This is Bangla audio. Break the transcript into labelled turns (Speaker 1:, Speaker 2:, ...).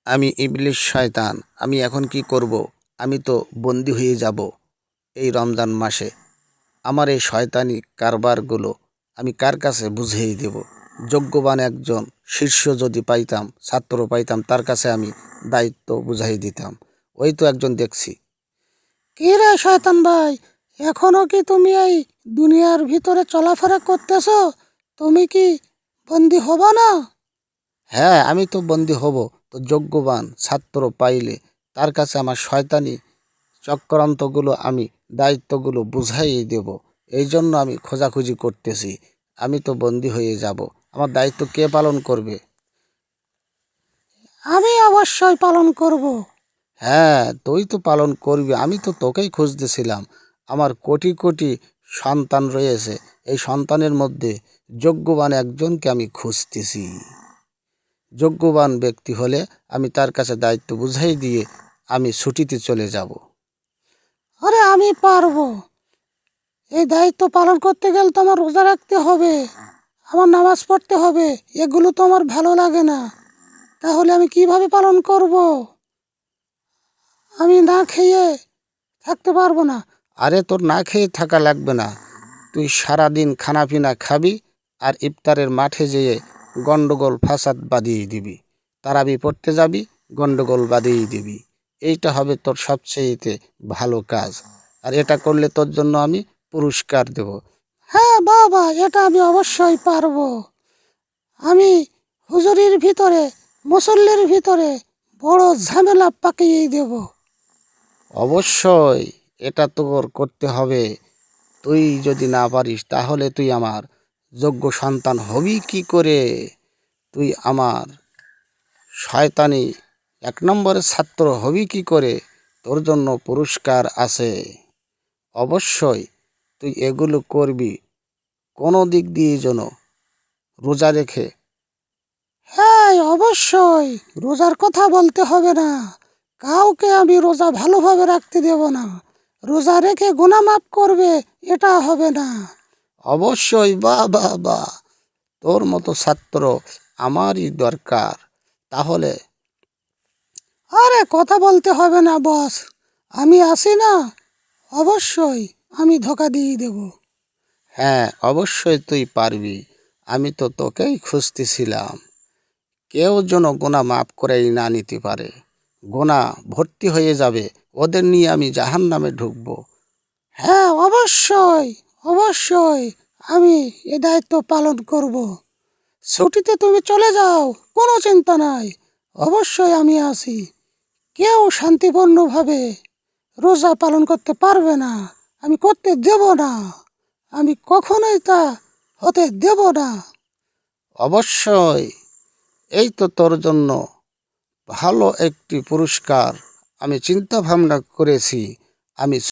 Speaker 1: আমি ইবলিশ শয়তান। আমি এখন কি করব? আমি তো বন্দী হয়ে যাব এই রমজান মাসে। আমার এই শয়তানি কারবারগুলো আমি কার কাছে বুঝিয়ে দেব? যোগ্যবান একজন শীর্ষ যদি পাইতাম, ছাত্র পাইতাম, তার কাছে আমি দায়িত্ব বুঝাই দিতাম। ওই তো একজন দেখছি।
Speaker 2: কি রে শয়তান ভাই, এখনো কি তুমি এই দুনিয়ার ভিতরে চলাফেরা করতেছো? তুমি কি বন্দি হবা না?
Speaker 1: হ্যাঁ, আমি তো বন্দী হব। তো যোগ্যবান ছাত্র পাইলে তার কাছে আমার শয়তানি চক্রান্তগুলো আমি দায়িত্বগুলো বুঝাইয়ে দেব। এই জন্য আমি খোঁজাখুঁজি করতেছি। আমি তো বন্দী হয়ে যাব। আমার দায়িত্ব কে পালন করবে?
Speaker 2: আমি অবশ্যই পালন করব।
Speaker 1: হ্যাঁ, তুই তো পালন করবি। আমি তো তোকেই খুঁজতেছিলাম। আমার কোটি কোটি সন্তান রয়েছে। এই সন্তানের মধ্যে যোগ্যবান একজনকে আমি খুঁজতেছি। যোগ্যবান ব্যক্তি হলে আমি তার কাছে দায়িত্ব বুঝাই দিয়ে আমি ছুটিতে চলে যাব।
Speaker 2: আরে আমি পারবো। এই দায়িত্ব পালন করতে গেলে তো আমার রোজা রাখতে হবে, আমার নামাজ পড়তে হবে। এগুলো তো আমার ভালো লাগে না। তাহলে আমি কিভাবে পালন করব? আমি না খেয়ে থাকতে পারবো না।
Speaker 1: আরে তোর না খেয়ে থাকা লাগবে না। তুই সারাদিন খানাপিনা খাবি আর ইফতারের মাঠে যেয়ে গন্ডগোল ফাসাদ বাঁধিয়ে দিবি। তারাবি পড়তে যাবি, গন্ডগোল বাঁধিয়ে দিবি। এইটা হবে তোর সবচেয়েতে ভালো কাজ। আর এটা করলে তোর জন্য আমি পুরস্কার দেব।
Speaker 2: হ্যাঁ বাবা, এটা আমি অবশ্যই পারবো। আমি হুজুরির ভিতরে, মুসল্লির ভিতরে বড় ঝামেলা পাকিয়ে দেব।
Speaker 1: অবশ্যই এটা তোর করতে হবে। তুই যদি না পারিস তাহলে তুই আমার যোগ্য সন্তান হবি কি করে? তুই আমার শয়তানি এক নম্বরের ছাত্র হবি কি করে? তোর জন্য পুরস্কার আছে। অবশ্যই তুই এগুলো করবি। কোনো দিক দিয়ে যেন রোজা রেখে।
Speaker 2: হ্যাঁ অবশ্যই, রোজার কথা বলতে হবে না। কাউকে আমি রোজা ভালোভাবে রাখতে দেব না। রোজা রেখে গুনাহ মাফ করবে, এটা হবে না।
Speaker 1: অবশ্যই, বাহ বাহ বাহ, তোর মতো ছাত্র আমারই দরকার। তাহলে
Speaker 2: আরে কথা বলতে হবে না বস, আমি আছি না। অবশ্যই আমি ধোকা দিয়ে দেব।
Speaker 1: হ্যাঁ, অবশ্যই তুই পারবি। আমি তো তোকেই খুঁজতেছিলাম। কেউ যেন গোনা মাফ করেই না নিতে পারে। গোনা ভর্তি হয়ে যাবে। ওদের নিয়ে আমি জাহান্নামে ঢুকবো।
Speaker 2: হ্যাঁ অবশ্যই, অবশ্যই আমি এ দায়িত্ব পালন করব। ছুটিতে তুমি চলে যাও, কোনো চিন্তা নাই। অবশ্যই আমি আছি। কেউ শান্তিপূর্ণভাবে রোজা পালন করতে পারবে না, আমি করতে দেব না। আমি কখনোই তা হতে দেব না।
Speaker 1: অবশ্যই, এই তো তোর জন্য ভালো একটি পুরস্কার আমি চিন্তা ভাবনা করেছি। আমি